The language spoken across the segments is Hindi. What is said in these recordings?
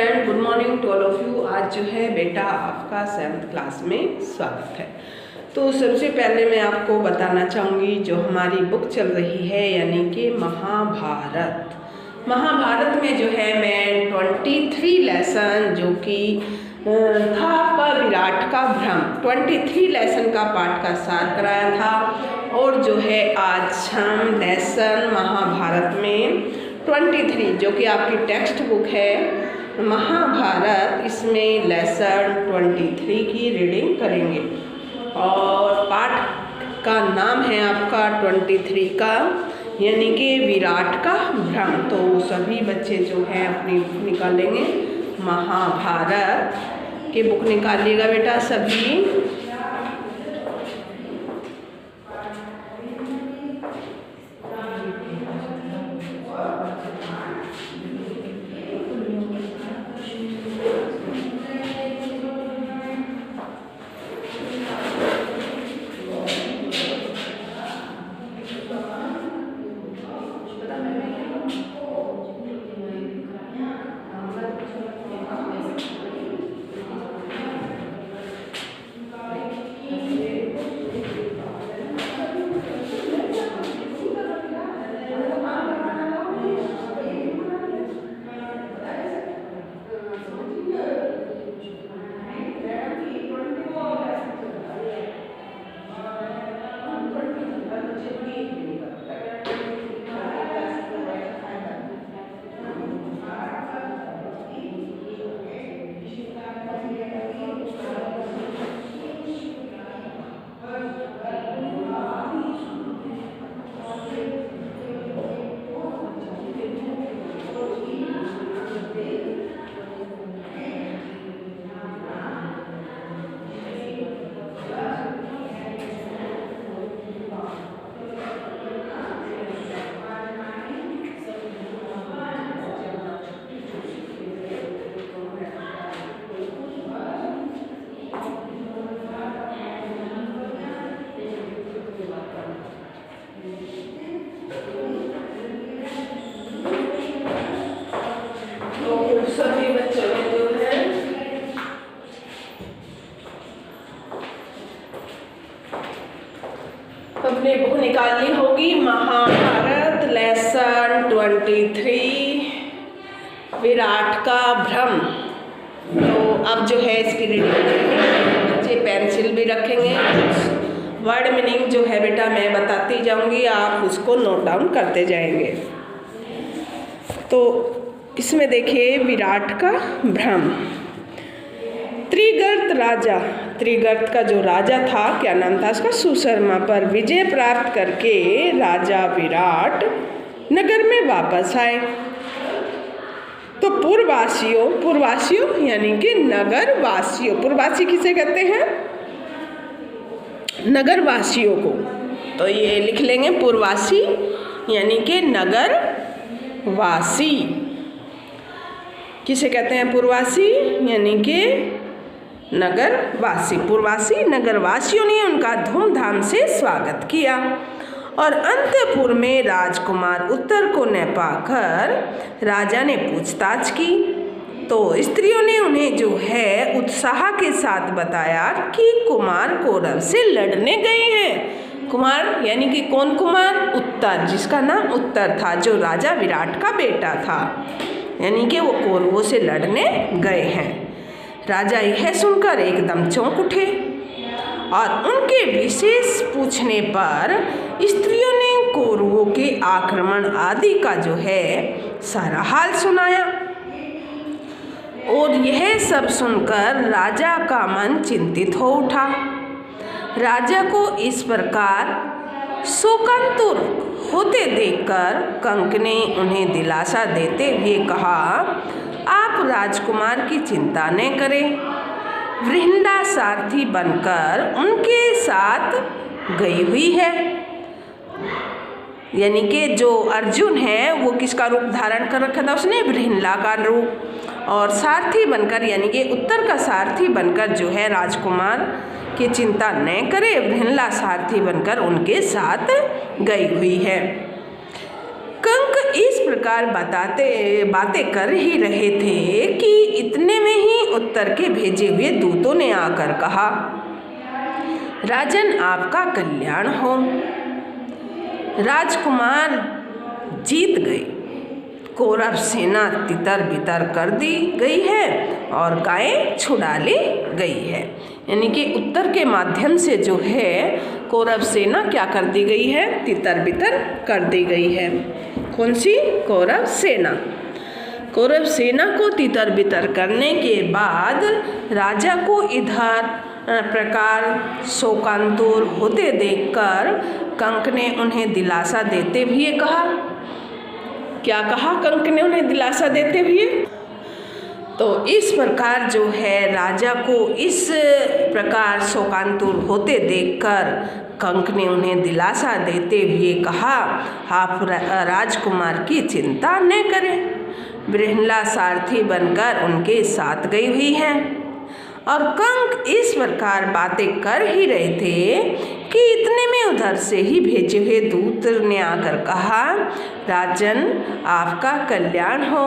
Student, good morning to all of you. आज जो है बेटा आपका 7th क्लास में स्वागत है। तो सबसे पहले मैं आपको बताना चाहूँगी जो हमारी बुक चल रही है यानी कि महाभारत में जो है मैं 23 लेसन जो कि था आपका विराट का भ्रम 23 लेसन का पाठ का सार कराया था। और जो है आज हम लेसन महाभारत में 23 जो कि आपकी टेक्स्ट बुक है महाभारत, इसमें लेसन 23 की रीडिंग करेंगे। और पाठ का नाम है आपका 23 का यानी कि विराट का भ्रम। तो सभी बच्चे जो हैं अपनी बुक निकालेंगे, महाभारत की बुक निकालिएगा बेटा सभी। सभी बच्चों ने जो है अपनी बुक निकाली होगी, महाभारत लेसन 23 विराट का भ्रम। तो अब जो है इसकी रीडिंग करेंगे, बच्चे पेंसिल भी रखेंगे। वर्ड मीनिंग जो है बेटा मैं बताती जाऊंगी, आप उसको नोट डाउन करते जाएंगे। तो इसमें देखिए विराट का भ्रम। त्रिगर्त का जो राजा था, क्या नाम था उसका, सुशर्मा पर विजय प्राप्त करके राजा विराट नगर में वापस आए। तो पूर्ववासियों यानी कि नगरवासियों, पूर्ववासी किसे कहते हैं, नगरवासियों को। तो ये लिख लेंगे पूर्ववासी यानी कि नगरवासी किसे कहते हैं, पूर्ववासी यानी कि नगरवासी। पूर्ववासी नगरवासियों ने उनका धूमधाम से स्वागत किया और अंतपुर में राजकुमार उत्तर को न पाकर राजा ने पूछताछ की। तो स्त्रियों ने उन्हें जो है उत्साह के साथ बताया कि कुमार कौरव से लड़ने गए हैं। कुमार यानी कि कौन कुमार, उत्तर, जिसका नाम उत्तर था, जो राजा विराट का बेटा था, यानी कि वो कौरवों से लड़ने गए हैं। राजा यह सुनकर एकदम चौंक उठे और उनके विशेष पूछने पर स्त्रियों ने कौरवों के आक्रमण आदि का जो है सारा हाल सुनाया। और यह सब सुनकर राजा का मन चिंतित हो उठा। राजा को इस प्रकार शोकांतुर होते देखकर कंक ने उन्हें दिलासा देते हुए कहा, आप राजकुमार की चिंता न करें, वृंदा सारथी बनकर उनके साथ गई हुई है। यानी कि जो अर्जुन है वो किसका रूप धारण कर रखा था उसने, वृंदा का रूप। और सारथी बनकर यानी कि उत्तर का सारथी बनकर जो है राजकुमार की चिंता न करे, वृंदा सारथी बनकर उनके साथ गई हुई है। कंक इस प्रकार बातें कर ही रहे थे कि उत्तर के भेजे हुए दूतों ने आकर कहा, राजन आपका कल्याण हो। राजकुमार जीत गए। कौरव सेना तितर बितर कर दी गई है और गायें छुड़ा ली गई है। यानी कि उत्तर के माध्यम से जो है कौरव सेना क्या कर दी गई है? तितर बितर कर दी गई है। कौन सी? कौरव सेना। कौरव सेना को तितर बितर करने के बाद राजा को इधर प्रकार शोकांतुर होते देखकर कंक ने उन्हें दिलासा देते हुए कहा, क्या कहा कंक ने उन्हें दिलासा देते हुए? तो इस प्रकार जो है राजा को इस प्रकार शोकांतुर होते देखकर कंक ने उन्हें दिलासा देते हुए कहा, आप राजकुमार की चिंता न करें। बृहन्ला सारथी बनकर उनके साथ गई हुई है। और कंक इस प्रकार बातें कर ही रहे थे कि इतने में उधर से ही भेजे हुए दूत ने आकर कहा, राजन आपका कल्याण हो।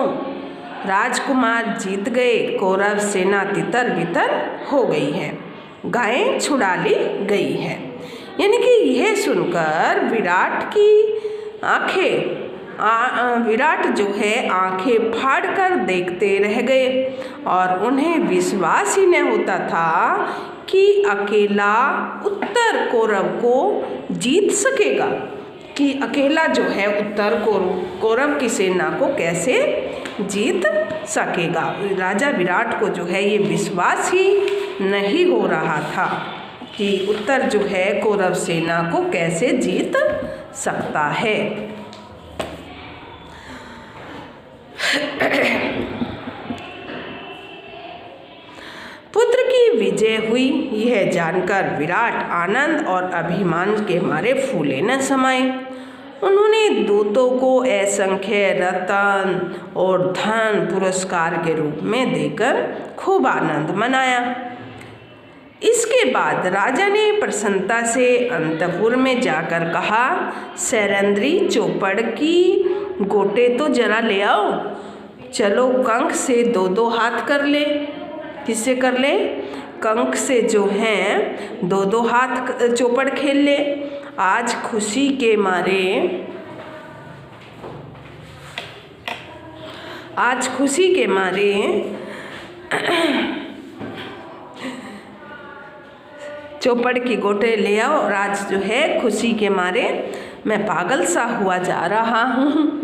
राजकुमार जीत गए। कौरव सेना तितर बितर हो गई है। गायें छुड़ा ली गई है। यानी कि यह सुनकर विराट जो है आंखें फाड़कर देखते रह गए और उन्हें विश्वास ही न होता था कि अकेला उत्तर कौरव को जीत सकेगा, कि अकेला जो है उत्तर कौरव की सेना को कैसे जीत सकेगा। राजा विराट को जो है ये विश्वास ही नहीं हो रहा था कि उत्तर जो है कौरव सेना को कैसे जीत सकता है। पुत्र की विजय हुई यह जानकर विराट आनंद और अभिमान के मारे फूले न समाये। उन्होंने दूतों को असंख्य रत्न और धन पुरस्कार के रूप में देकर खूब आनंद मनाया। इसके बाद राजा ने प्रसन्नता से अंतपुर में जाकर कहा, सैरंद्री चौपड़ की गोटे तो जरा ले आओ। चलो कंक से दो दो हाथ कर ले। किससे कर ले? कंक से जो हैं दो दो हाथ चौपड़ खेल ले। आज खुशी के मारे चौपड़ की गोटे ले आओ और आज जो है खुशी के मारे मैं पागल सा हुआ जा रहा हूँ।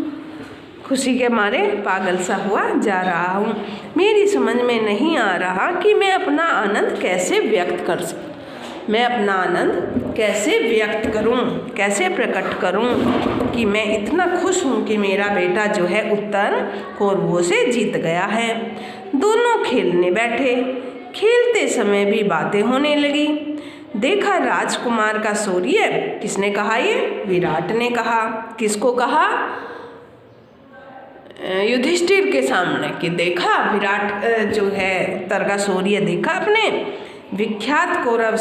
खुशी के मारे पागल सा हुआ जा रहा हूँ। मेरी समझ में नहीं आ रहा कि मैं अपना आनंद कैसे व्यक्त कर सकूँ। मैं अपना आनंद कैसे व्यक्त करूं, कैसे प्रकट करूं कि मैं इतना खुश हूं कि मेरा बेटा जो है उत्तर कौरवों से जीत गया है। दोनों खेलने बैठे। खेलते समय भी बातें होने लगी। देखा राजकुमार का शौर्य। किसने कहा? ये विराट ने कहा। किसको कहा? युधिष्ठिर के सामने कि देखा विराट जो है उत्तर का शौर्य देखा अपने। विख्यात कौरव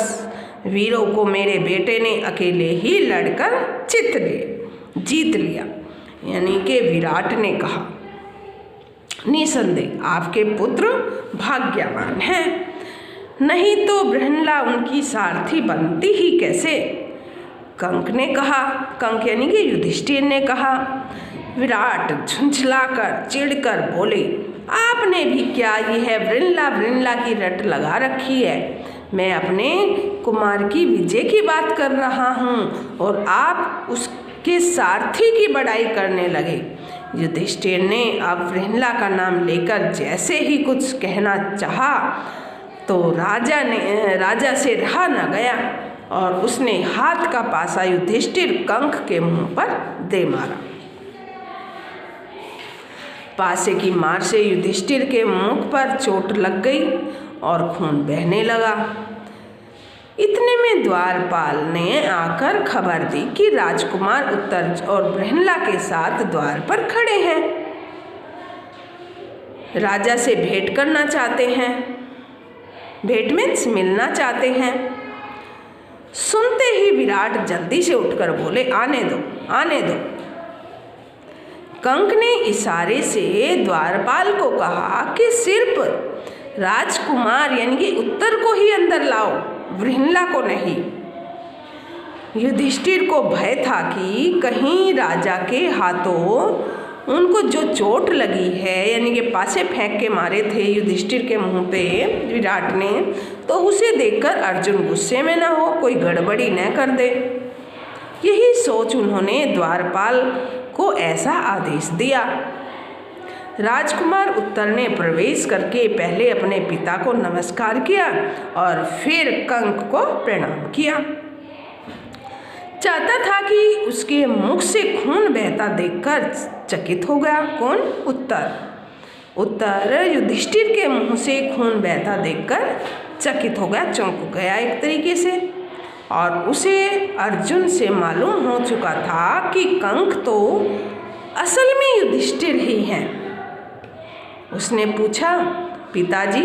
वीरों को मेरे बेटे ने अकेले ही लड़कर जीत लिया। यानी कि विराट ने कहा, निसंदेह आपके पुत्र भाग्यवान हैं, नहीं तो बृहन्ला उनकी सारथी बनती ही कैसे। कंक ने कहा। कंक यानी कि युधिष्ठिर ने कहा। विराट झुंझलाकर चिढ़कर बोले, आपने भी क्या यह वृंला की रट लगा रखी है। मैं अपने कुमार की विजय की बात कर रहा हूँ और आप उसके सारथी की बड़ाई करने लगे। युधिष्ठिर ने अब वृंला का नाम लेकर जैसे ही कुछ कहना चाहा तो राजा से रहा न गया और उसने हाथ का पासा युधिष्ठिर कंक के मुंह पर दे मारा। पासे की मार से युधिष्ठिर के मुख पर चोट लग गई और खून बहने लगा। इतने में द्वारपाल ने आकर खबर दी कि राजकुमार उत्तर और बृहन्ला के साथ द्वार पर खड़े हैं, राजा से भेंट करना चाहते हैं। भेंट मीन्स मिलना चाहते हैं। सुनते ही विराट जल्दी से उठकर बोले, आने दो, आने दो। कंक ने इशारे से द्वारपाल को कहा कि सिर्फ राजकुमार यानी कि उत्तर को ही अंदर लाओ, वृहनला को नहीं। युधिष्ठिर को भय था कि कहीं राजा के हाथों उनको जो चोट लगी है, यानी कि पासे फेंक के मारे थे युधिष्ठिर के मुंह पे विराट ने, तो उसे देखकर अर्जुन गुस्से में ना हो, कोई गड़बड़ी न कर दे। यही सोच उन्होंने द्वारपाल को ऐसा आदेश दिया। राजकुमार उत्तर ने प्रवेश करके पहले अपने पिता को नमस्कार किया और फिर कंक को प्रणाम किया। चाहता था कि उसके मुख से खून बहता देखकर चकित हो गया। कौन? उत्तर युधिष्ठिर के मुंह से खून बहता देखकर चकित हो गया, चौंक गया एक तरीके से। और उसे अर्जुन से मालूम हो चुका था कि कंक तो असल में युधिष्ठिर ही हैं। उसने पूछा, पिताजी,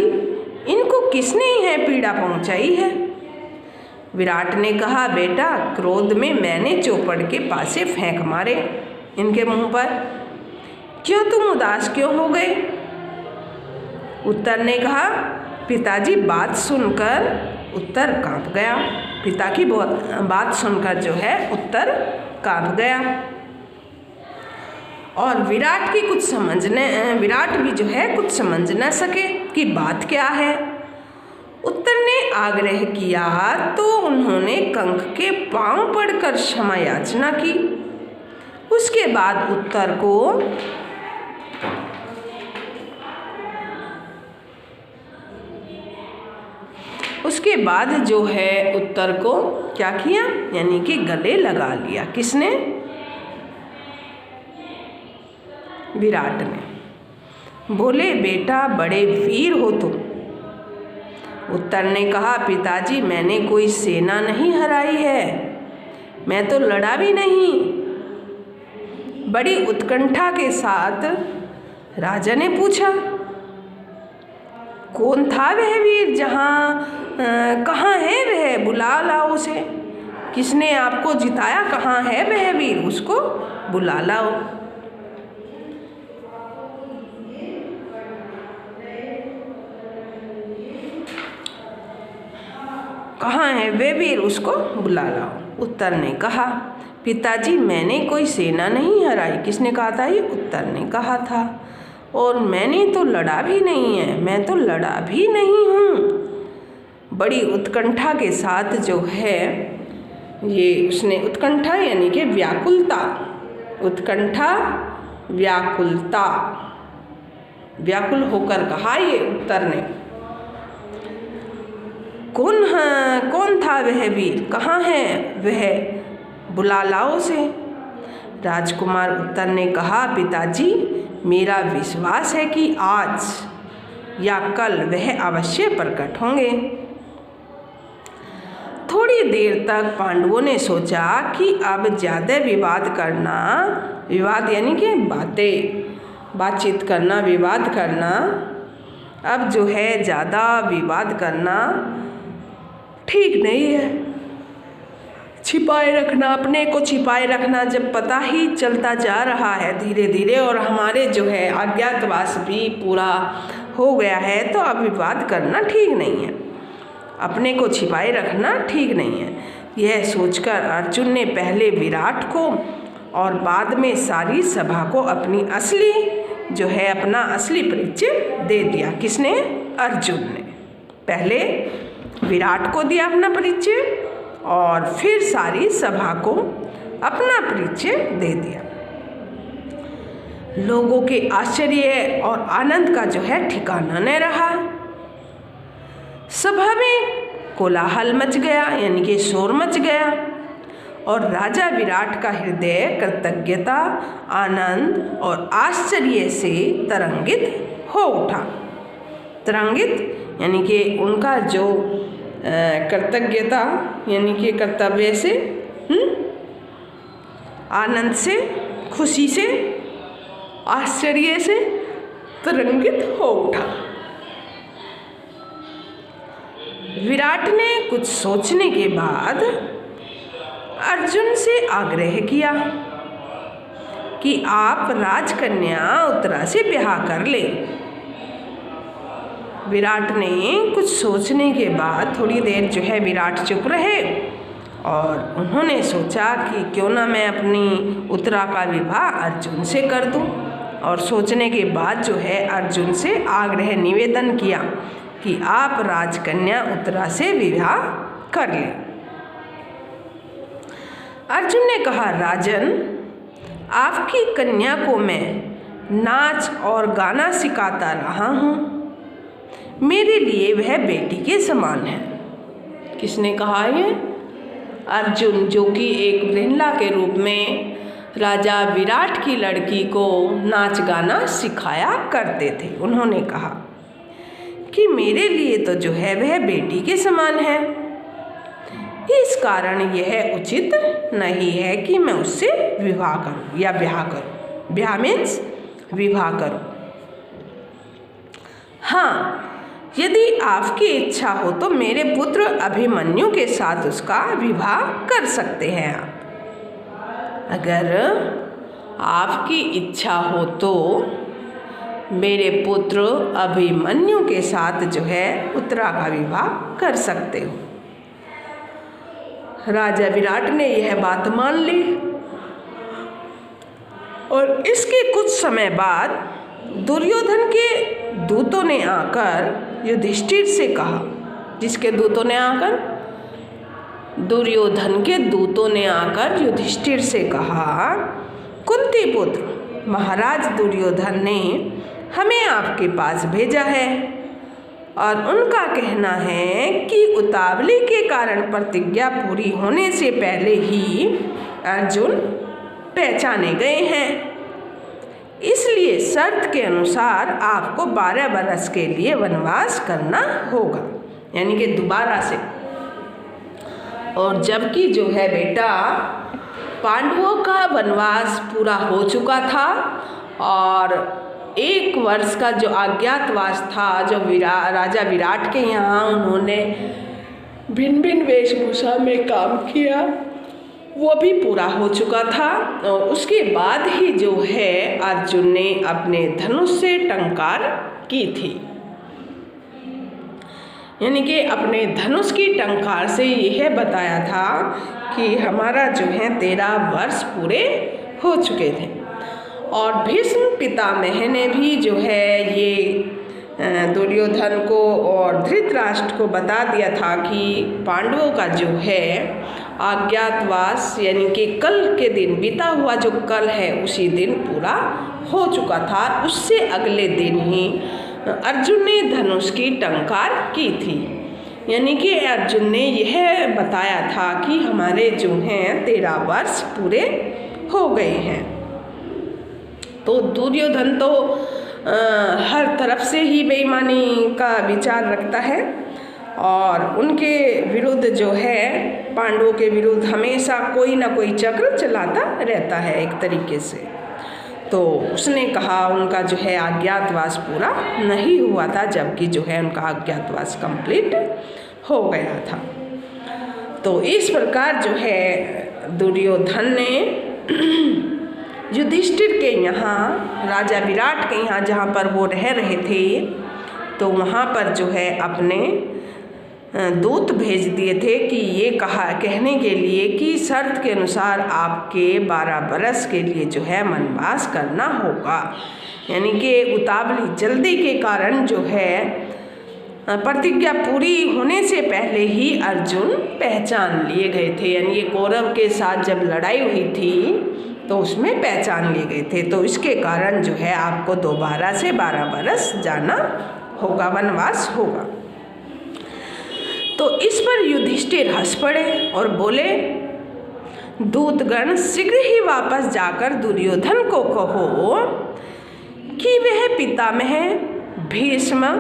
इनको किसने यह पीड़ा पहुंचाई है? विराट ने कहा, बेटा, क्रोध में मैंने चौपड़ के पासे फेंक मारे इनके मुंह पर। क्यों, तुम उदास क्यों हो गए? उत्तर ने कहा, पिताजी, बात सुनकर उत्तर कांप गया। पिता की बात सुनकर जो है उत्तर कांप गया। और विराट भी जो है कुछ समझ न सके कि बात क्या है। उत्तर ने आग्रह किया तो उन्होंने कंक के पांव पड़कर क्षमा याचना की। उसके बाद जो है उत्तर को क्या किया, यानी कि गले लगा लिया। किसने? विराट ने। बोले, बेटा, बड़े वीर हो तुम। उत्तर ने कहा, पिताजी, मैंने कोई सेना नहीं हराई है, मैं तो लड़ा भी नहीं। बड़ी उत्कंठा के साथ राजा ने पूछा, कौन था वह वीर? कहाँ है वह? बुला लाओ उसे। किसने आपको जिताया? कहाँ है वह वीर? उसको बुला लाओ। कहाँ है वे वीर? उसको बुला लाओ। उत्तर ने कहा, पिताजी, मैंने कोई सेना नहीं हराई। किसने कहा था ये? उत्तर ने कहा था। और मैंने तो लड़ा भी नहीं है, मैं तो लड़ा भी नहीं हूँ। बड़ी उत्कंठा के साथ जो है ये उसने उत्कंठा यानी कि व्याकुलता, उत्कंठा व्याकुलता, व्याकुल होकर कहा ये उत्तर ने। कौन था वह वीर? कहाँ है वह? बुला लाओ उसे। राजकुमार उत्तर ने कहा, पिताजी, मेरा विश्वास है कि आज या कल वह अवश्य प्रकट होंगे। थोड़ी देर तक पांडवों ने सोचा कि अब ज़्यादा विवाद यानी कि बातचीत करना, विवाद करना, अब जो है ज़्यादा विवाद करना ठीक नहीं है। छिपाए रखना, अपने को छिपाए रखना जब पता ही चलता जा रहा है धीरे धीरे, और हमारे जो है अज्ञातवास भी पूरा हो गया है, तो अब विवाद करना ठीक नहीं है, अपने को छिपाए रखना ठीक नहीं है। यह सोचकर अर्जुन ने पहले विराट को और बाद में सारी सभा को अपना असली परिचय दे दिया। किसने? अर्जुन ने पहले विराट को दिया अपना परिचय और फिर सारी सभा को अपना परिचय दे दिया। लोगों के आश्चर्य और आनंद का जो है ठिकाना न रहा। सभा में कोलाहल मच गया, यानी कि शोर मच गया, और राजा विराट का हृदय कृतज्ञता, आनंद और आश्चर्य से तरंगित हो उठा। तरंगित यानी कि उनका जो कृतज्ञता यानी कि कर्तव्य से, आनंद से, खुशी से, आश्चर्य से तरंगित हो उठा। विराट ने कुछ सोचने के बाद अर्जुन से आग्रह किया कि आप राजकन्या उत्तरा से ब्याह कर ले। विराट ने कुछ सोचने के बाद थोड़ी देर जो है विराट चुप रहे और उन्होंने सोचा कि क्यों ना मैं अपनी उत्तरा का विवाह अर्जुन से कर दूं। और सोचने के बाद जो है अर्जुन से आग्रह निवेदन किया कि आप राजकन्या उत्तरा से विवाह कर लें। अर्जुन ने कहा, राजन, आपकी कन्या को मैं नाच और गाना सिखाता रहा हूँ, मेरे लिए वह बेटी के समान है। किसने कहा ये? अर्जुन, जो कि एक वृंदा के रूप में राजा विराट की लड़की को नाच गाना सिखाया करते थे। उन्होंने कहा कि मेरे लिए तो जो है वह बेटी के समान है, इस कारण यह उचित नहीं है कि मैं उससे विवाह करूं या ब्याह करूं। ब्याह मीन्स विवाह करूं। हाँ, यदि आपकी इच्छा हो तो मेरे पुत्र अभिमन्यु के साथ उसका विवाह कर सकते हैं आप। अगर आपकी इच्छा हो तो मेरे पुत्र अभिमन्यु के साथ जो है उत्तरा का विवाह कर सकते हो। राजा विराट ने यह बात मान ली और इसके कुछ समय बाद दुर्योधन के दूतों ने आकर युधिष्ठिर से कहा। जिसके दूतों ने आकर? दुर्योधन के दूतों ने आकर युधिष्ठिर से कहा, कुंती पुत्र महाराज दुर्योधन ने हमें आपके पास भेजा है और उनका कहना है कि उतावली के कारण प्रतिज्ञा पूरी होने से पहले ही अर्जुन पहचाने गए हैं, इसलिए शर्त के अनुसार आपको 12 वर्ष के लिए वनवास करना होगा, यानी कि दोबारा से। और जबकि जो है बेटा पांडवों का वनवास पूरा हो चुका था और 1 वर्ष का जो अज्ञातवास था, जो राजा विराट के यहाँ उन्होंने भिन्न भिन्न वेशभूषा में काम किया, वो भी पूरा हो चुका था। और उसके बाद ही जो है अर्जुन ने अपने धनुष से टंकार की थी, यानी कि अपने धनुष की टंकार से यह बताया था कि हमारा जो है 13 वर्ष पूरे हो चुके थे। और भीष्म पितामह ने भी जो है ये दुर्योधन को और धृतराष्ट्र को बता दिया था कि पांडवों का जो है अज्ञातवास, यानी कि कल के दिन बीता हुआ जो कल है उसी दिन पूरा हो चुका था। उससे अगले दिन ही अर्जुन ने धनुष की टंकार की थी, यानी कि अर्जुन ने यह बताया था कि हमारे जो हैं 13 वर्ष पूरे हो गए हैं। तो दुर्योधन तो हर तरफ से ही बेईमानी का विचार रखता है और उनके विरुद्ध जो है पांडवों के विरुद्ध हमेशा कोई ना कोई चक्र चलाता रहता है एक तरीके से। तो उसने कहा उनका जो है अज्ञातवास पूरा नहीं हुआ था, जबकि जो है उनका अज्ञातवास कंप्लीट हो गया था। तो इस प्रकार जो है दुर्योधन ने युधिष्ठिर के यहाँ, राजा विराट के यहाँ जहाँ पर वो रह रहे थे, तो वहाँ पर जो है अपने दूत भेज दिए थे कि ये कहने के लिए कि शर्त के अनुसार आपके 12 बरस के लिए जो है वनवास करना होगा, यानी कि उतावली जल्दी के कारण जो है प्रतिज्ञा पूरी होने से पहले ही अर्जुन पहचान लिए गए थे, यानी ये कौरव के साथ जब लड़ाई हुई थी तो उसमें पहचान लिए गए थे। तो इसके कारण जो है आपको दोबारा से 12 बरस जाना होगा, वनवास होगा। तो इस पर युधिष्ठिर हंस पड़े और बोले, दूतगण शीघ्र ही वापस जाकर दुर्योधन को कहो कि वह पितामह भीष्म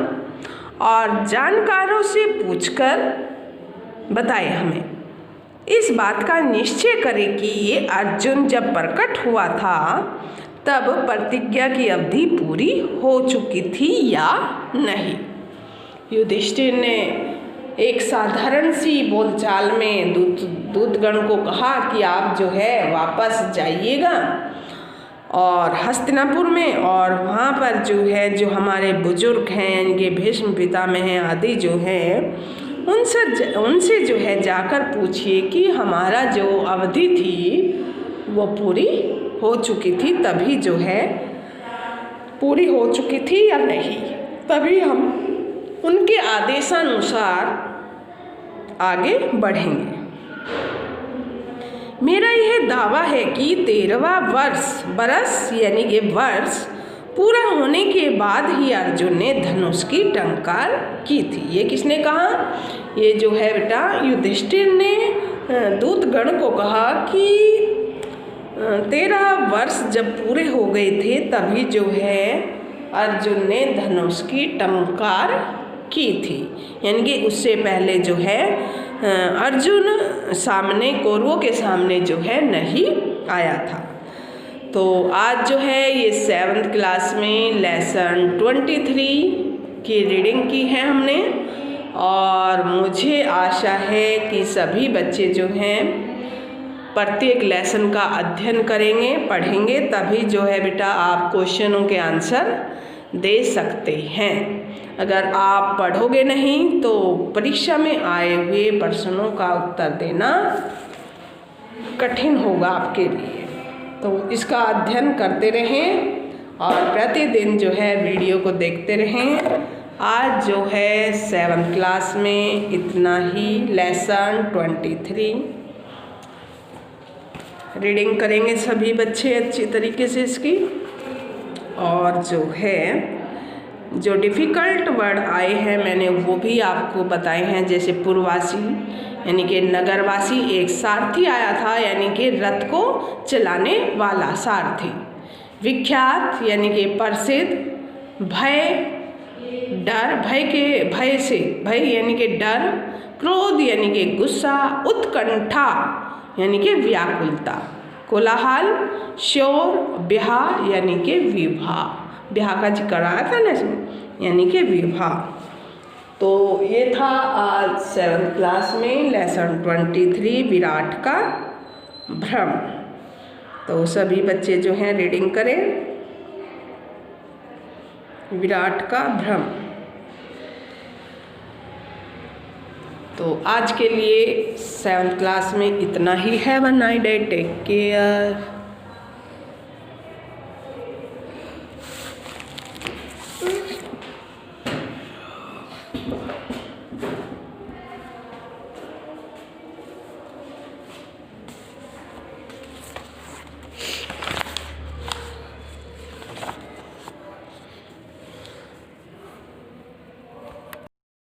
और जानकारों से पूछकर बताए हमें, इस बात का निश्चय करे कि ये अर्जुन जब प्रकट हुआ था तब प्रतिज्ञा की अवधि पूरी हो चुकी थी या नहीं। युधिष्ठिर ने एक साधारण सी बोलचाल में दूतगण को कहा कि आप जो है वापस जाइएगा और हस्तिनापुर में, और वहाँ पर जो है जो हमारे बुजुर्ग हैं यानी कि भीष्म पितामह हैं आदि जो हैं उनसे जो है जाकर पूछिए कि हमारा जो अवधि थी वो पूरी हो चुकी थी, तभी जो है पूरी हो चुकी थी या नहीं, तभी हम उनके आदेशानुसार आगे बढ़ेंगे। मेरा यह दावा है कि 13वां बरस यानी कि वर्ष पूरा होने के बाद ही अर्जुन ने धनुष की टंकार की थी। ये किसने कहा? ये जो है बेटा युधिष्ठिर ने दूतगण को कहा कि 13 वर्ष जब पूरे हो गए थे तभी जो है अर्जुन ने धनुष की टंकार की थी, यानी कि उससे पहले जो है अर्जुन सामने कौरवों के सामने जो है नहीं आया था। तो आज जो है ये 7th क्लास में लेसन 23 की रीडिंग की है हमने, और मुझे आशा है कि सभी बच्चे जो हैं प्रत्येक लेसन का अध्ययन करेंगे, पढ़ेंगे, तभी जो है बेटा आप क्वेश्चनों के आंसर दे सकते हैं। अगर आप पढ़ोगे नहीं तो परीक्षा में आए हुए प्रश्नों का उत्तर देना कठिन होगा आपके लिए। तो इसका अध्ययन करते रहें और प्रतिदिन जो है वीडियो को देखते रहें। आज जो है 7th क्लास में इतना ही, लेसन 23 रीडिंग करेंगे सभी बच्चे अच्छी तरीके से इसकी। और जो है जो डिफ़िकल्ट वर्ड आए हैं मैंने वो भी आपको बताए हैं, जैसे पुरवासी यानी कि नगरवासी, एक सारथी आया था यानी कि रथ को चलाने वाला सारथी, विख्यात यानी कि प्रसिद्ध, भय डर, भय यानी कि डर, क्रोध यानी कि गुस्सा, उत्कंठा यानी कि व्याकुलता, कोलाहल, शोर, ब्याह यानी कि विवाह, ब्याह का जिक्र आया था ना इसमें, यानी कि विवाह। तो ये था आज 7th क्लास में लेसन 23 विराट का भ्रम। तो सभी बच्चे जो हैं रीडिंग करें विराट का भ्रम। तो आज के लिए 7th क्लास में इतना ही। Have a nice day, take care.